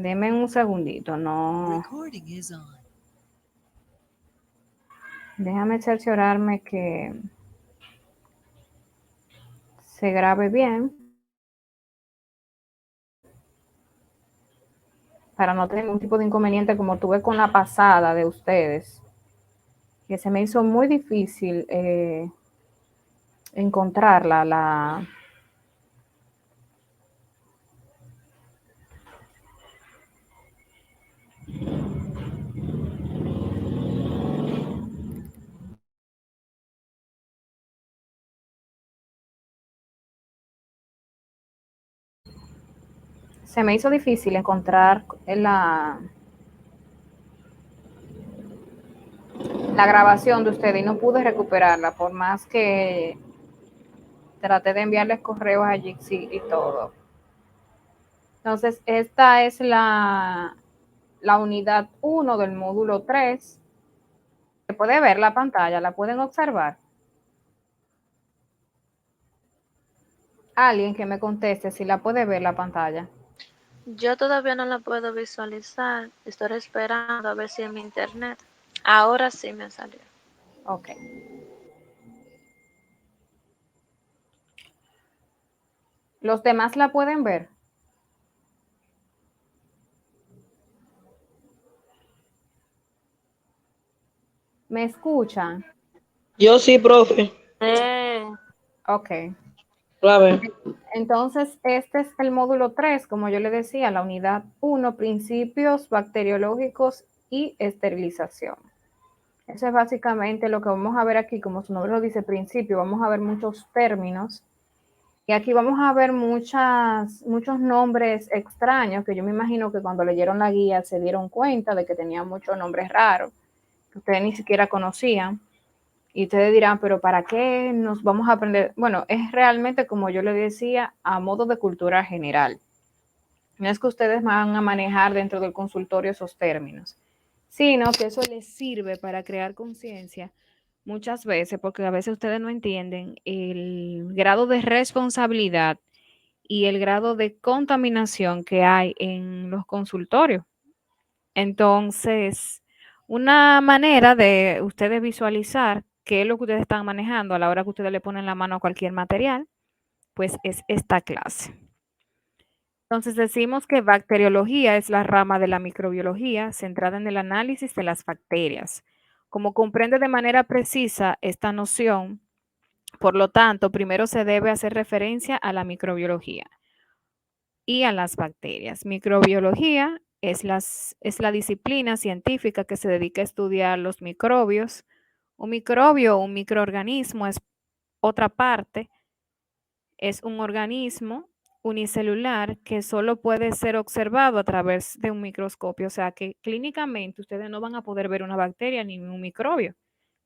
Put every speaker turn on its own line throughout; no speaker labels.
Deme un segundito, no. Déjame cerciorarme que se grabe bien para no tener ningún tipo de inconveniente como tuve con la pasada de ustedes, que se me hizo muy difícil encontrarla. Se me hizo difícil encontrar la grabación de ustedes y no pude recuperarla, por más que traté de enviarles correos a Jixi y todo. Entonces, esta es la unidad 1 del módulo 3. Se puede ver la pantalla, la pueden observar. Alguien que me conteste si la puede ver la pantalla.
Yo todavía no la puedo visualizar. Estoy esperando a ver si en mi internet. Ahora sí me salió.
Ok. ¿Los demás la pueden ver? ¿Me escuchan?
Yo sí, profe.
Ok.
Clave.
Entonces, este es el módulo 3, como yo le decía, la unidad 1, principios bacteriológicos y esterilización. Eso es básicamente lo que vamos a ver aquí, como su nombre lo dice, principio, vamos a ver muchos términos. Y aquí vamos a ver muchos nombres extraños que yo me imagino que cuando leyeron la guía se dieron cuenta de que tenía muchos nombres raros que ustedes ni siquiera conocían. Y ustedes dirán, pero ¿para qué nos vamos a aprender? Bueno, es realmente, como yo les decía, a modo de cultura general. No es que ustedes van a manejar dentro del consultorio esos términos, sino que eso les sirve para crear conciencia muchas veces, porque a veces ustedes no entienden el grado de responsabilidad y el grado de contaminación que hay en los consultorios. Entonces, una manera de ustedes visualizar qué es lo que ustedes están manejando a la hora que ustedes le ponen la mano a cualquier material, pues es esta clase. Entonces decimos que bacteriología es la rama de la microbiología centrada en el análisis de las bacterias. Como comprende de manera precisa esta noción, por lo tanto, primero se debe hacer referencia a la microbiología y a las bacterias. Microbiología es la disciplina científica que se dedica a estudiar los microbios. Un microbio o un microorganismo es otra parte, es un organismo unicelular que solo puede ser observado a través de un microscopio. O sea que clínicamente ustedes no van a poder ver una bacteria ni un microbio.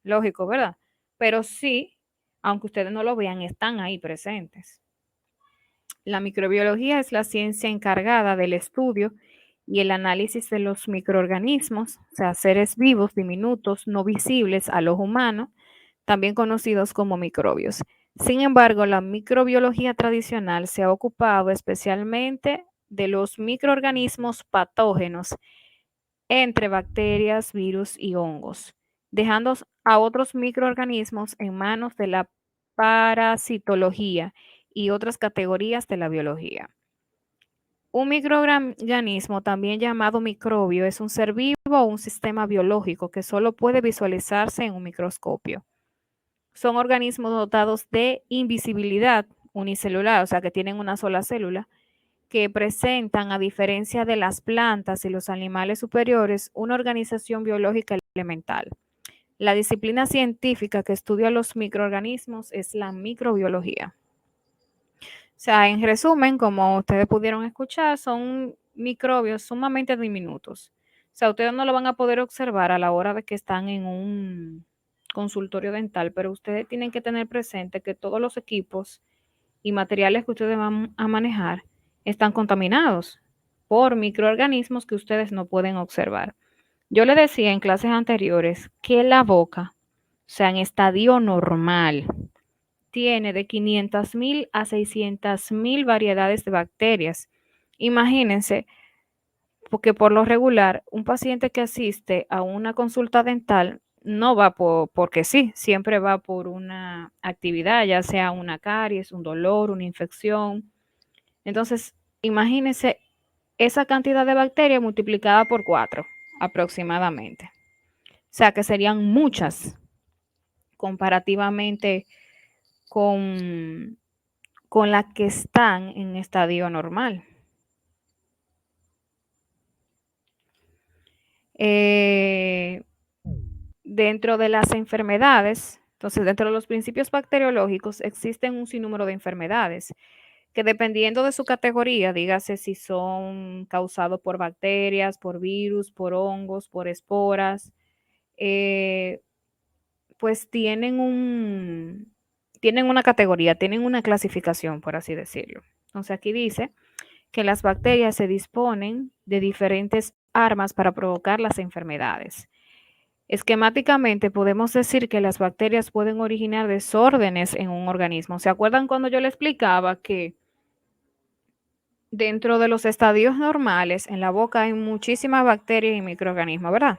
Lógico, ¿verdad? Pero sí, aunque ustedes no lo vean, están ahí presentes. La microbiología es la ciencia encargada del estudio y el análisis de los microorganismos, o sea, seres vivos, diminutos, no visibles al ojo humano, también conocidos como microbios. Sin embargo, la microbiología tradicional se ha ocupado especialmente de los microorganismos patógenos entre bacterias, virus y hongos, dejando a otros microorganismos en manos de la parasitología y otras categorías de la biología. Un microorganismo, también llamado microbio, es un ser vivo o un sistema biológico que solo puede visualizarse en un microscopio. Son organismos dotados de invisibilidad unicelular, o sea que tienen una sola célula, que presentan, a diferencia de las plantas y los animales superiores, una organización biológica elemental. La disciplina científica que estudia los microorganismos es la microbiología. O sea, en resumen, como ustedes pudieron escuchar, son microbios sumamente diminutos. O sea, ustedes no lo van a poder observar a la hora de que están en un consultorio dental, pero ustedes tienen que tener presente que todos los equipos y materiales que ustedes van a manejar están contaminados por microorganismos que ustedes no pueden observar. Yo le decía en clases anteriores que la boca, o sea, en estadio normal, tiene de 500.000 a 600.000 variedades de bacterias. Imagínense, porque por lo regular, un paciente que asiste a una consulta dental no va porque sí, siempre va por una actividad, ya sea una caries, un dolor, una infección. Entonces, imagínense esa cantidad de bacterias multiplicada por 4 aproximadamente. O sea que serían muchas comparativamente con, con las que están en estadio normal. Dentro de las enfermedades, entonces dentro de los principios bacteriológicos existen un sinnúmero de enfermedades que dependiendo de su categoría, dígase si son causados por bacterias, por virus, por hongos, por esporas, eh, pues tienen una categoría, tienen una clasificación, por así decirlo. Entonces aquí dice que las bacterias se disponen de diferentes armas para provocar las enfermedades. Esquemáticamente podemos decir que las bacterias pueden originar desórdenes en un organismo. ¿Se acuerdan cuando yo le explicaba que dentro de los estadios normales en la boca hay muchísimas bacterias y microorganismos, ¿verdad?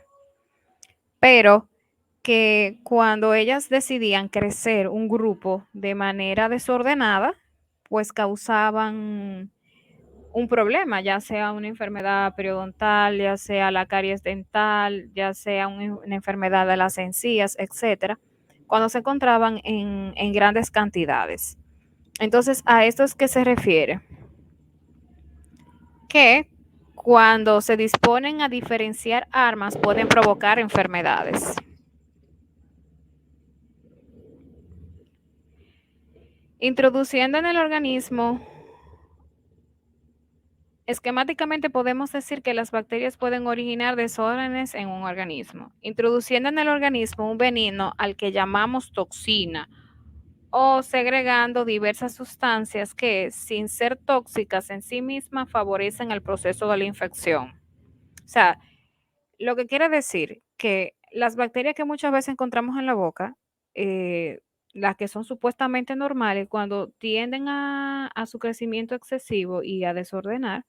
Pero que cuando ellas decidían crecer un grupo de manera desordenada, pues causaban un problema, ya sea una enfermedad periodontal, ya sea la caries dental, ya sea una enfermedad de las encías, etcétera, cuando se encontraban en grandes cantidades. Entonces, a esto es que se refiere que cuando se disponen a diferenciar armas pueden provocar enfermedades. Introduciendo en el organismo, esquemáticamente podemos decir que las bacterias pueden originar desórdenes en un organismo, introduciendo en el organismo un veneno al que llamamos toxina o segregando diversas sustancias que, sin ser tóxicas en sí mismas, favorecen el proceso de la infección. O sea, lo que quiere decir que las bacterias que muchas veces encontramos en la boca, eh, las que son supuestamente normales, cuando tienden a su crecimiento excesivo y a desordenar,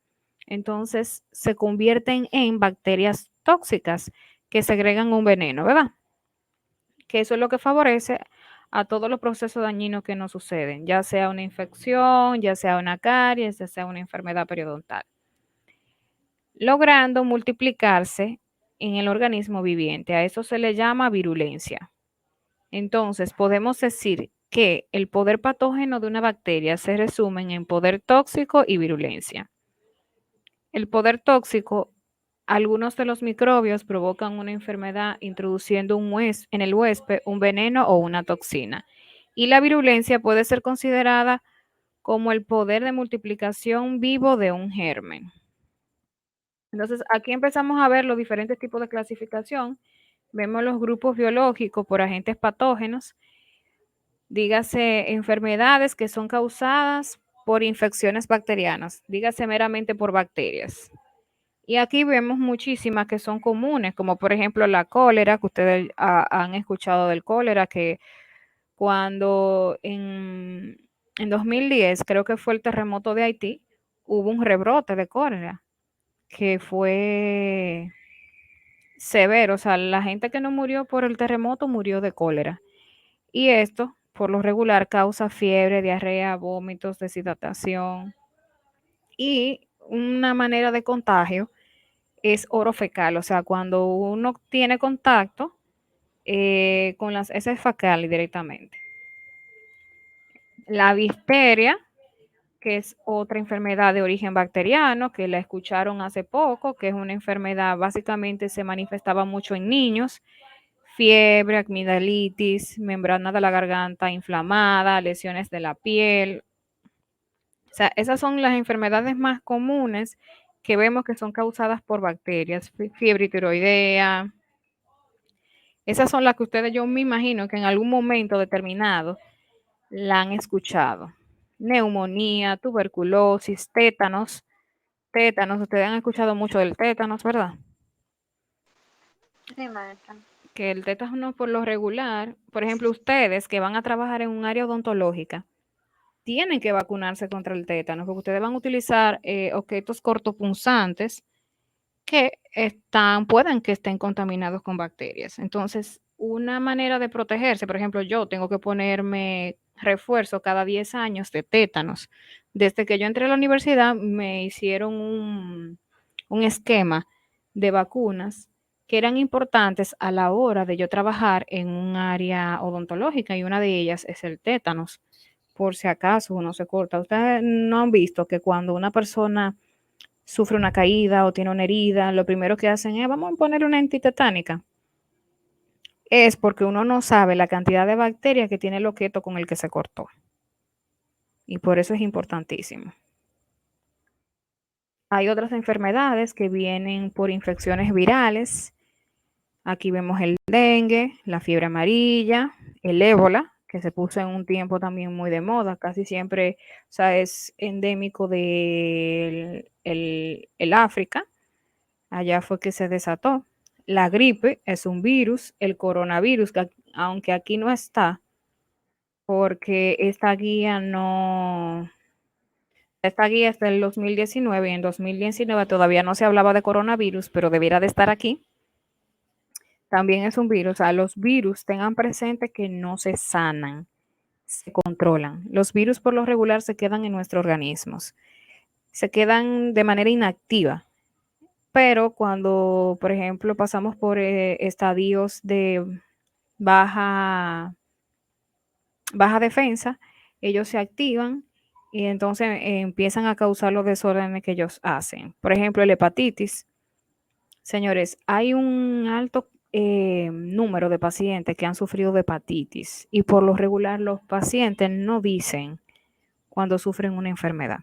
entonces se convierten en bacterias tóxicas que segregan un veneno, ¿verdad? Que eso es lo que favorece a todos los procesos dañinos que nos suceden, ya sea una infección, ya sea una caries, ya sea una enfermedad periodontal, logrando multiplicarse en el organismo viviente. A eso se le llama virulencia. Entonces, podemos decir que el poder patógeno de una bacteria se resume en poder tóxico y virulencia. El poder tóxico, algunos de los microbios provocan una enfermedad introduciendo en el huésped un veneno o una toxina. Y la virulencia puede ser considerada como el poder de multiplicación vivo de un germen. Entonces, aquí empezamos a ver los diferentes tipos de clasificación. Vemos los grupos biológicos por agentes patógenos, dígase enfermedades que son causadas por infecciones bacterianas, dígase meramente por bacterias. Y aquí vemos muchísimas que son comunes, como por ejemplo la cólera, que ustedes han escuchado del cólera, que cuando en 2010, creo que fue el terremoto de Haití, hubo un rebrote de cólera, que fue severo, o sea, la gente que no murió por el terremoto murió de cólera. Y esto, por lo regular, causa fiebre, diarrea, vómitos, deshidratación. Y una manera de contagio es oro fecal, o sea, cuando uno tiene contacto con las heces fecales directamente. La difteria, que es otra enfermedad de origen bacteriano, que la escucharon hace poco, que es una enfermedad, básicamente se manifestaba mucho en niños, fiebre, amigdalitis, membrana de la garganta inflamada, lesiones de la piel. O sea, esas son las enfermedades más comunes que vemos que son causadas por bacterias, fiebre tiroidea. Esas son las que ustedes, yo me imagino que en algún momento determinado la han escuchado. Neumonía, tuberculosis, tétanos. Tétanos, ustedes han escuchado mucho del tétanos, ¿verdad?
Sí, maestra.
Que el tétano por lo regular, por ejemplo, ustedes que van a trabajar en un área odontológica, tienen que vacunarse contra el tétano, porque ustedes van a utilizar objetos cortopunzantes que pueden que estén contaminados con bacterias. Entonces, una manera de protegerse, por ejemplo, yo tengo que ponerme refuerzo cada 10 años de tétanos. Desde que yo entré a la universidad me hicieron un esquema de vacunas que eran importantes a la hora de yo trabajar en un área odontológica y una de ellas es el tétanos, por si acaso uno se corta. Ustedes no han visto que cuando una persona sufre una caída o tiene una herida, lo primero que hacen es, vamos a poner una antitetánica. Es porque uno no sabe la cantidad de bacterias que tiene el objeto con el que se cortó. Y por eso es importantísimo. Hay otras enfermedades que vienen por infecciones virales. Aquí vemos el dengue, la fiebre amarilla, el ébola, que se puso en un tiempo también muy de moda, casi siempre, o sea, es endémico del el África, allá fue que se desató. La gripe es un virus, el coronavirus, que aunque aquí no está, porque esta guía es del 2019 y en 2019 todavía no se hablaba de coronavirus, pero debiera de estar aquí. También es un virus. O sea, los virus tengan presente que no se sanan, se controlan. Los virus por lo regular se quedan en nuestros organismos, se quedan de manera inactiva. Pero cuando, por ejemplo, pasamos por estadios de baja, baja defensa, ellos se activan y entonces empiezan a causar los desórdenes que ellos hacen. Por ejemplo, el hepatitis. Señores, hay un alto número de pacientes que han sufrido de hepatitis y por lo regular los pacientes no dicen cuando sufren una enfermedad.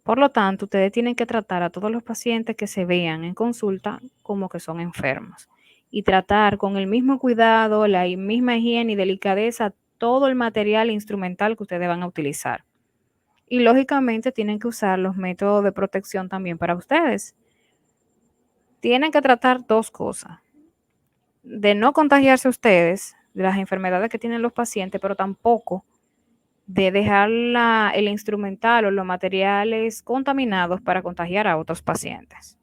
Por lo tanto, ustedes tienen que tratar a todos los pacientes que se vean en consulta como que son enfermos y tratar con el mismo cuidado, la misma higiene y delicadeza todo el material instrumental que ustedes van a utilizar. Y lógicamente tienen que usar los métodos de protección también para ustedes. Tienen que tratar dos cosas: de no contagiarse ustedes de las enfermedades que tienen los pacientes, pero tampoco de dejar el instrumental o los materiales contaminados para contagiar a otros pacientes.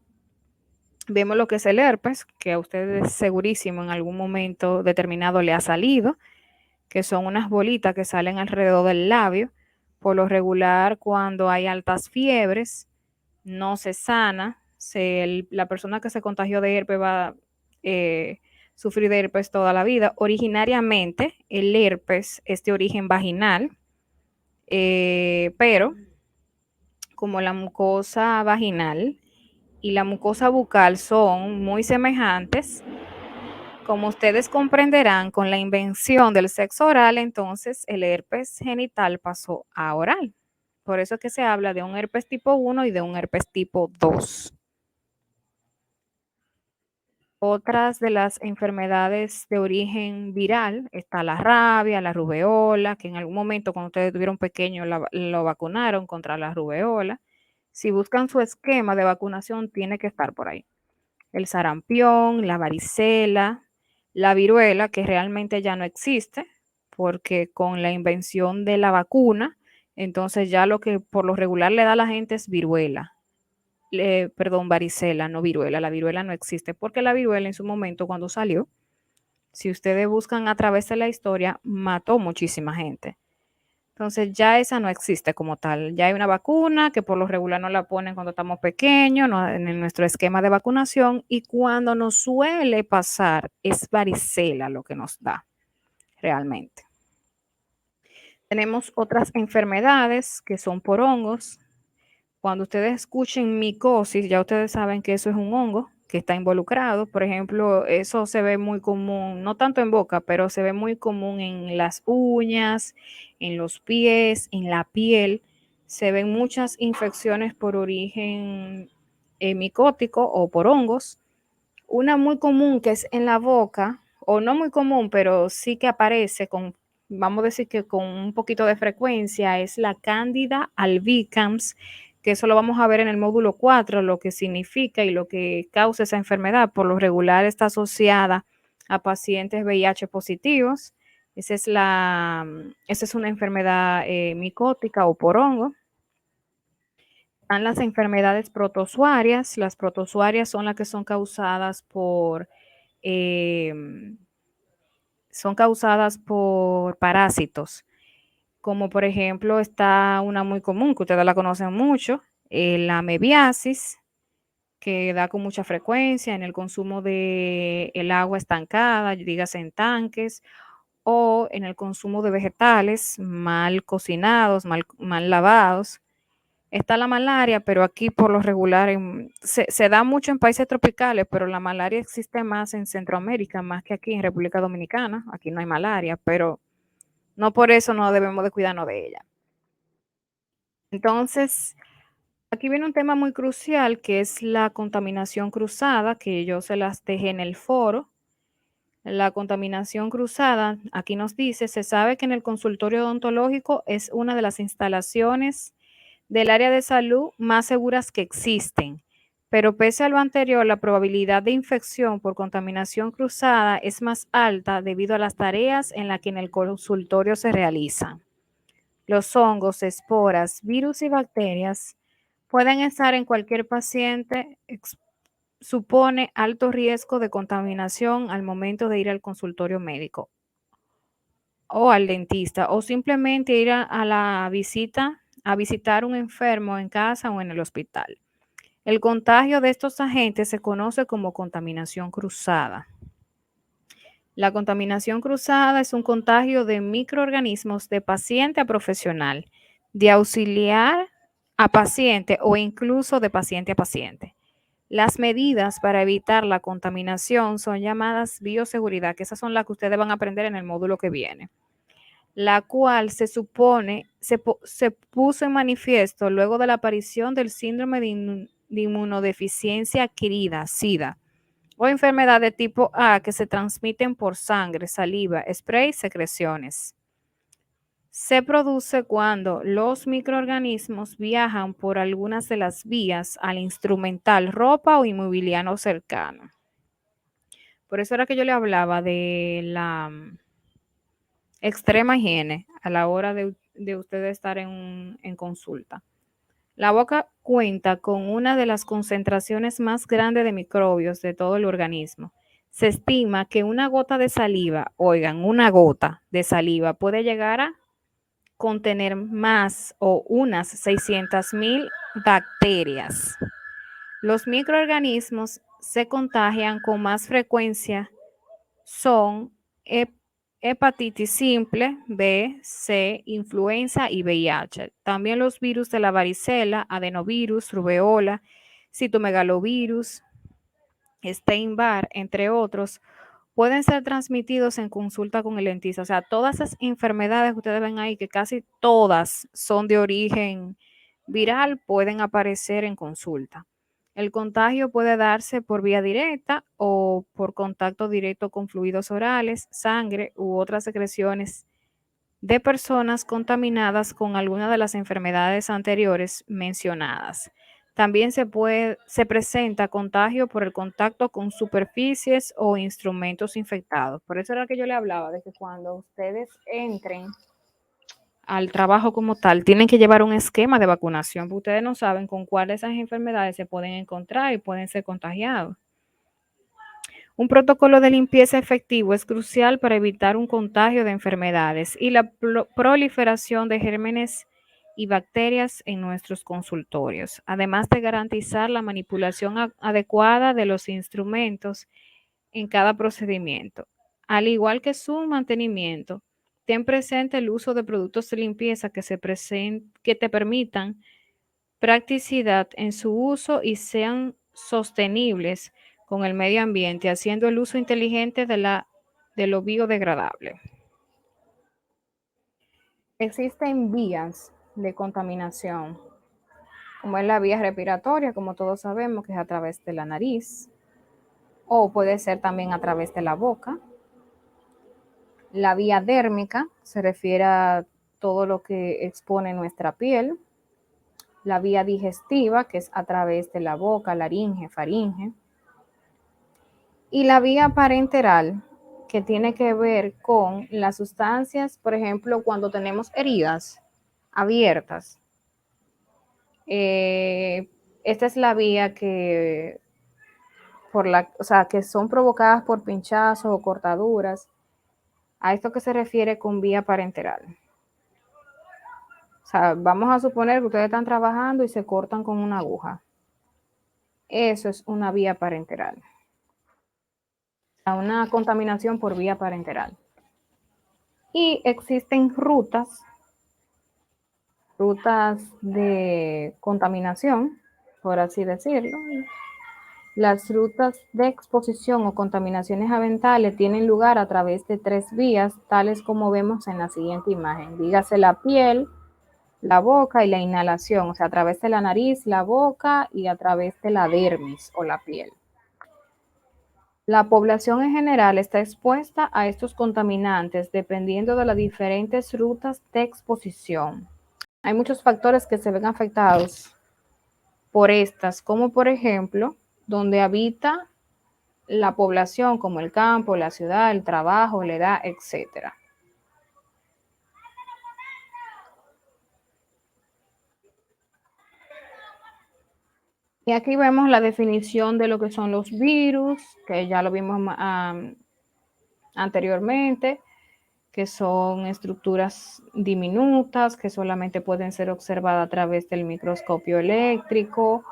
Vemos lo que es el herpes, que a ustedes segurísimo en algún momento determinado le ha salido, que son unas bolitas que salen alrededor del labio. Por lo regular, cuando hay altas fiebres, no se sana. La persona que se contagió de herpes va a sufrir de herpes toda la vida. Originariamente, el herpes es de origen vaginal, pero como la mucosa vaginal y la mucosa bucal son muy semejantes, como ustedes comprenderán, con la invención del sexo oral, entonces el herpes genital pasó a oral. Por eso es que se habla de un herpes tipo 1 y de un herpes tipo 2. Otras de las enfermedades de origen viral está la rabia, la rubeola, que en algún momento cuando ustedes tuvieron pequeño lo vacunaron contra la rubeola. Si buscan su esquema de vacunación, tiene que estar por ahí. El sarampión, la varicela, la viruela, que realmente ya no existe, porque con la invención de la vacuna, entonces ya lo que por lo regular le da a la gente es viruela. Perdón, varicela, no viruela. La viruela no existe, porque la viruela en su momento cuando salió, si ustedes buscan a través de la historia, mató muchísima gente. Entonces ya esa no existe como tal. Ya hay una vacuna que por lo regular no la ponen cuando estamos pequeños, no, en nuestro esquema de vacunación, y cuando nos suele pasar es varicela lo que nos da realmente. Tenemos otras enfermedades que son por hongos. Cuando ustedes escuchen micosis, ya ustedes saben que eso es un hongo que está involucrado. Por ejemplo, eso se ve muy común, no tanto en boca, pero se ve muy común en las uñas, en los pies, en la piel. Se ven muchas infecciones por origen micótico o por hongos. Una muy común que es en la boca, o no muy común, pero sí que aparece con, vamos a decir que con un poquito de frecuencia, es la Candida albicans, que eso lo vamos a ver en el módulo 4, lo que significa y lo que causa esa enfermedad. Por lo regular está asociada a pacientes VIH positivos. Esa es una enfermedad micótica o por hongo. Están las enfermedades protozoarias. Las protozoarias son las que son causadas por parásitos, como por ejemplo está una muy común, que ustedes la conocen mucho, la mebiasis, que da con mucha frecuencia en el consumo de el agua estancada, dígase en tanques, o en el consumo de vegetales mal cocinados, mal lavados. Está la malaria, pero aquí por lo regular se da mucho en países tropicales, pero la malaria existe más en Centroamérica, más que aquí en República Dominicana. Aquí no hay malaria, pero no por eso no debemos de cuidarnos de ella. Entonces, aquí viene un tema muy crucial que es la contaminación cruzada, que yo se las dejé en el foro. La contaminación cruzada, aquí nos dice, se sabe que en el consultorio odontológico es una de las instalaciones del área de salud más seguras que existen, pero pese a lo anterior, la probabilidad de infección por contaminación cruzada es más alta debido a las tareas en las que en el consultorio se realizan. Los hongos, esporas, virus y bacterias pueden estar en cualquier paciente, supone alto riesgo de contaminación al momento de ir al consultorio médico o al dentista o simplemente ir a la visita, a visitar un enfermo en casa o en el hospital. El contagio de estos agentes se conoce como contaminación cruzada. La contaminación cruzada es un contagio de microorganismos de paciente a profesional, de auxiliar a paciente o incluso de paciente a paciente. Las medidas para evitar la contaminación son llamadas bioseguridad, que esas son las que ustedes van a aprender en el módulo que viene, la cual se puso en manifiesto luego de la aparición del síndrome de inmunodeficiencia adquirida, SIDA, o enfermedad de tipo A que se transmiten por sangre, saliva, spray y secreciones. Se produce cuando los microorganismos viajan por algunas de las vías al instrumental, ropa o inmobiliario cercano. Por eso era que yo le hablaba de la extrema higiene a la hora de ustedes estar en consulta. La boca cuenta con una de las concentraciones más grandes de microbios de todo el organismo. Se estima que una gota de saliva, oigan, una gota de saliva puede llegar a contener más o unas 600,000 bacterias. Los microorganismos se contagian con más frecuencia son hepatitis simple, B, C, influenza y VIH. También los virus de la varicela, adenovirus, rubeola, citomegalovirus, Steinbar, entre otros, pueden ser transmitidos en consulta con el dentista. O sea, todas esas enfermedades que ustedes ven ahí, que casi todas son de origen viral, pueden aparecer en consulta. El contagio puede darse por vía directa o por contacto directo con fluidos orales, sangre u otras secreciones de personas contaminadas con alguna de las enfermedades anteriores mencionadas. También se presenta contagio por el contacto con superficies o instrumentos infectados. Por eso era que yo le hablaba de que cuando ustedes entren al trabajo como tal, tienen que llevar un esquema de vacunación, porque ustedes no saben con cuáles de esas enfermedades se pueden encontrar y pueden ser contagiados. Un protocolo de limpieza efectivo es crucial para evitar un contagio de enfermedades y la proliferación de gérmenes y bacterias en nuestros consultorios, además de garantizar la manipulación adecuada de los instrumentos en cada procedimiento. Al igual que su mantenimiento, ten presente el uso de productos de limpieza que te permitan practicidad en su uso y sean sostenibles con el medio ambiente, haciendo el uso inteligente de lo biodegradable. Existen vías de contaminación, como es la vía respiratoria, como todos sabemos, que es a través de la nariz, o puede ser también a través de la boca. La vía dérmica se refiere a todo lo que expone nuestra piel. La vía digestiva, que es a través de la boca, laringe, faringe. Y la vía parenteral, que tiene que ver con las sustancias, por ejemplo, cuando tenemos heridas abiertas, Esta es la vía que, o sea, que son provocadas por pinchazos o cortaduras. A esto que se refiere con vía parenteral. O sea, vamos a suponer que ustedes están trabajando y se cortan con una aguja. Eso es una vía parenteral. O sea, una contaminación por vía parenteral. Y existen rutas de contaminación, por así decirlo. Las rutas de exposición o contaminaciones ambientales tienen lugar a través de 3 vías, tales como vemos en la siguiente imagen. Dígase la piel, la boca y la inhalación, o sea, a través de la nariz, la boca y a través de la dermis o la piel. La población en general está expuesta a estos contaminantes dependiendo de las diferentes rutas de exposición. Hay muchos factores que se ven afectados por estas, como por ejemplo, donde habita la población, como el campo, la ciudad, el trabajo, la edad, etcétera. Y aquí vemos la definición de lo que son los virus, que ya lo vimos anteriormente, que son estructuras diminutas que solamente pueden ser observadas a través del microscopio eléctrico,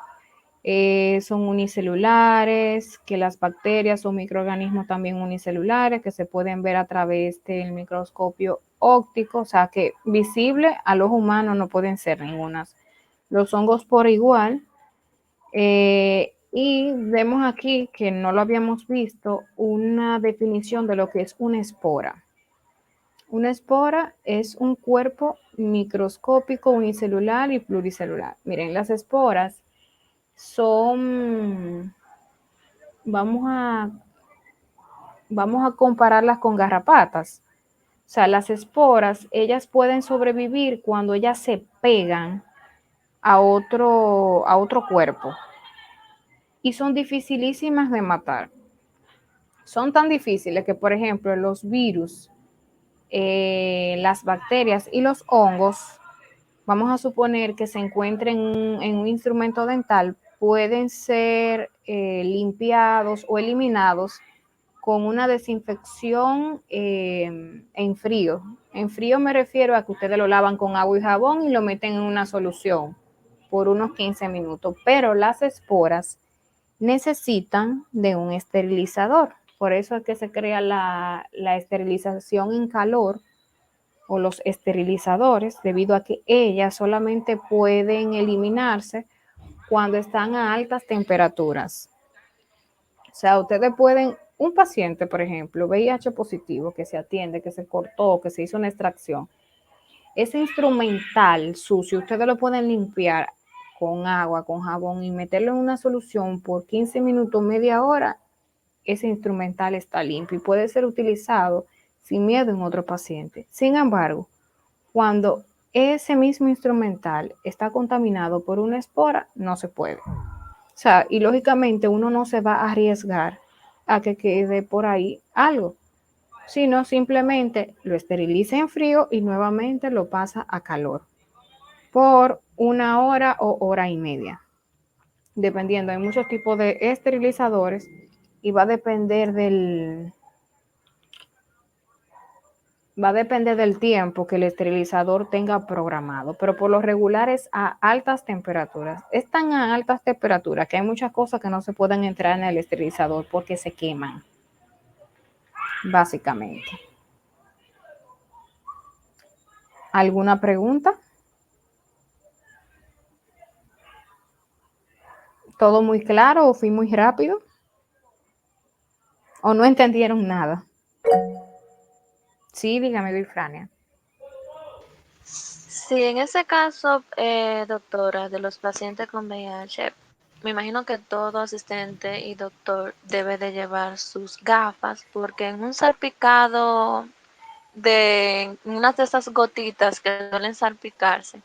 son unicelulares, que las bacterias son microorganismos también unicelulares que se pueden ver a través del microscopio óptico, o sea que visible al ojo humano no pueden ser ningunas. Los hongos por igual. Y vemos aquí que no lo habíamos visto, una definición de lo que es una espora. Una espora es un cuerpo microscópico unicelular y pluricelular. Miren, las esporas son, vamos a compararlas con garrapatas. O sea, las esporas, ellas pueden sobrevivir cuando ellas se pegan a otro cuerpo. Y son dificilísimas de matar. Son tan difíciles que, por ejemplo, los virus, las bacterias y los hongos, vamos a suponer que se encuentren en un instrumento dental, pueden ser limpiados o eliminados con una desinfección en frío. En frío me refiero a que ustedes lo lavan con agua y jabón y lo meten en una solución por unos 15 minutos, pero las esporas necesitan de un esterilizador. Por eso es que se crea la esterilización en calor o los esterilizadores, debido a que ellas solamente pueden eliminarse cuando están a altas temperaturas. O sea, ustedes pueden, un paciente, por ejemplo, VIH positivo, que se atiende, que se cortó, que se hizo una extracción, ese instrumental sucio, ustedes lo pueden limpiar con agua, con jabón y meterlo en una solución por 15 minutos, media hora, ese instrumental está limpio y puede ser utilizado sin miedo en otro paciente. Sin embargo, cuando ese mismo instrumental está contaminado por una espora, no se puede. O sea, y lógicamente uno no se va a arriesgar a que quede por ahí algo, sino simplemente lo esteriliza en frío y nuevamente lo pasa a calor por 1 hora o hora y media. Dependiendo, hay muchos tipos de esterilizadores y va a depender del tiempo que el esterilizador tenga programado, pero por lo regular es a altas temperaturas. Es tan a altas temperaturas que hay muchas cosas que no se pueden entrar en el esterilizador porque se queman, básicamente. ¿Alguna pregunta? ¿Todo muy claro o fui muy rápido? ¿O no entendieron nada? Sí, dígame, Vilfrania.
Sí, en ese caso, doctora, de los pacientes con VIH, me imagino que todo asistente y doctor debe de llevar sus gafas, porque en un salpicado de unas de esas gotitas que suelen salpicarse,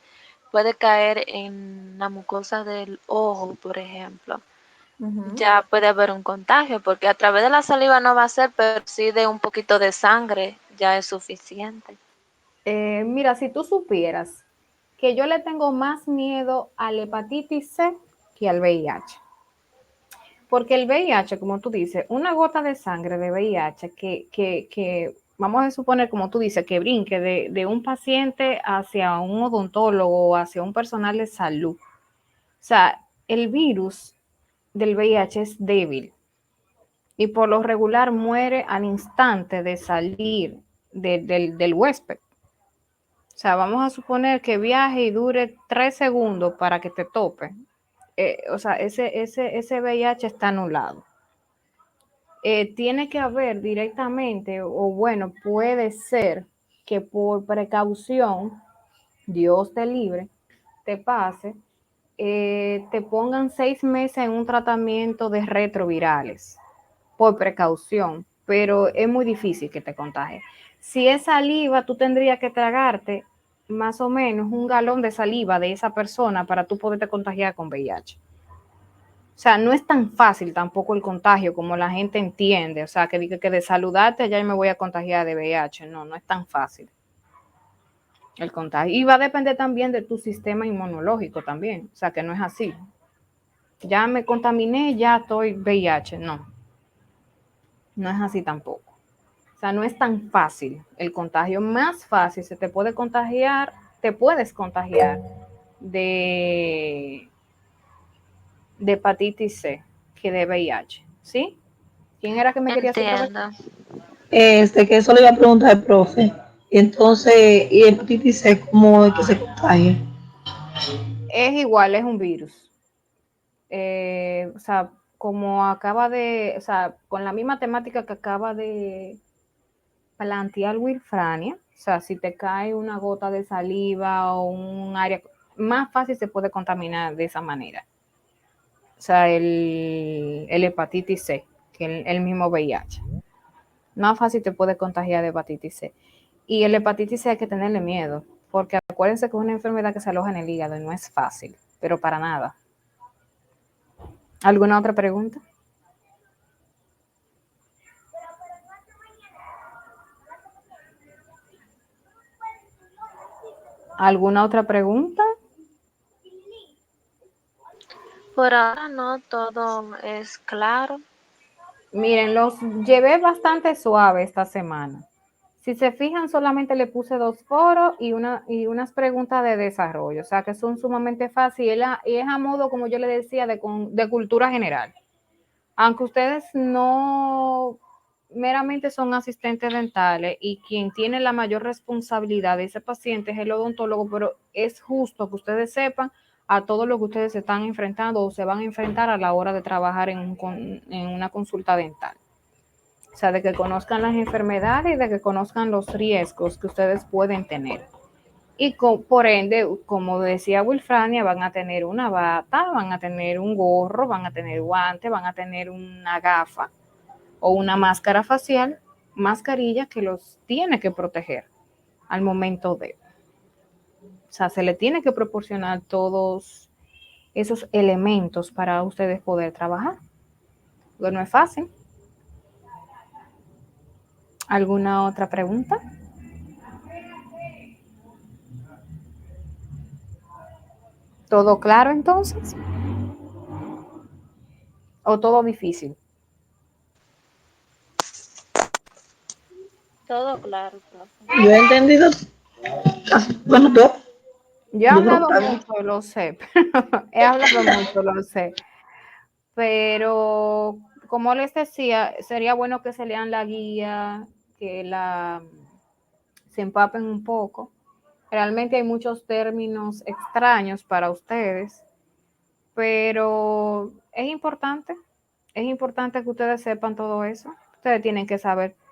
puede caer en la mucosa del ojo, por ejemplo. Ya puede haber un contagio, porque a través de la saliva no va a ser, pero sí de un poquito de sangre ya es suficiente.
Mira, si tú supieras que yo le tengo más miedo a la hepatitis C que al VIH. Porque el VIH, como tú dices, una gota de sangre de VIH que vamos a suponer, como tú dices, que brinque de un paciente hacia un odontólogo o hacia un personal de salud. O sea, el virus del VIH es débil y por lo regular muere al instante de salir del huésped. O sea, vamos a suponer que viaje y dure 3 segundos para que te tope. O sea, ese VIH está anulado. Tiene que haber directamente, o bueno, puede ser que por precaución, Dios te libre, te pase, te pongan 6 meses en un tratamiento de retrovirales, por precaución, pero es muy difícil que te contagie. Si es saliva, tú tendrías que tragarte más o menos un galón de saliva de esa persona para tú poderte contagiar con VIH. O sea, no es tan fácil tampoco el contagio como la gente entiende. O sea, que diga que de saludarte ya me voy a contagiar de VIH. No, no es tan fácil el contagio. Y va a depender también de tu sistema inmunológico también. O sea, que no es así. Ya me contaminé, ya estoy VIH. No, no es así tampoco. O sea, no es tan fácil el contagio. Más fácil se te puede contagiar, te puedes contagiar de hepatitis C que de VIH. ¿Sí? ¿Quién era que me quería hacer otra vez?
Entiendo.
Que eso le iba a preguntar al profe. Y entonces, ¿y hepatitis C cómo es que se contagia?
Es igual, es un virus. O sea, como acaba de, o sea, con la misma temática que acaba de plantear Wilfrania, o sea, si te cae una gota de saliva o un área, más fácil se puede contaminar de esa manera. O sea, el hepatitis C, que el mismo VIH. Más fácil te puede contagiar de hepatitis C. Y el hepatitis C hay que tenerle miedo, porque acuérdense que es una enfermedad que se aloja en el hígado y no es fácil, pero para nada. ¿Alguna otra pregunta? ¿Alguna otra pregunta?
Por ahora no todo es claro.
Miren, los llevé bastante suave esta semana. Si se fijan, solamente le puse 2 foros y unas preguntas de desarrollo, o sea que son sumamente fáciles y es a modo, como yo le decía, de cultura general. Aunque ustedes no meramente son asistentes dentales y quien tiene la mayor responsabilidad de ese paciente es el odontólogo, pero es justo que ustedes sepan a todo lo que ustedes se están enfrentando o se van a enfrentar a la hora de trabajar en una consulta dental. O sea, de que conozcan las enfermedades y de que conozcan los riesgos que ustedes pueden tener. Y por ende, como decía Wilfrania, van a tener una bata, van a tener un gorro, van a tener guantes, van a tener una gafa o una máscara facial, mascarilla que los tiene que proteger al momento de. O sea, se le tiene que proporcionar todos esos elementos para ustedes poder trabajar. Bueno, no es fácil. ¿Alguna otra pregunta? ¿Todo claro entonces? ¿O todo difícil?
Todo claro, profe.
Yo he entendido casi, bueno, todo.
Yo he
Yo creo que
hablado
está bien.
mucho, lo sé, pero he hablado mucho, lo sé. Pero como les decía, sería bueno que se lean la guía, que se empapen un poco. Realmente hay muchos términos extraños para ustedes, pero es importante que ustedes sepan todo eso. Ustedes tienen que saber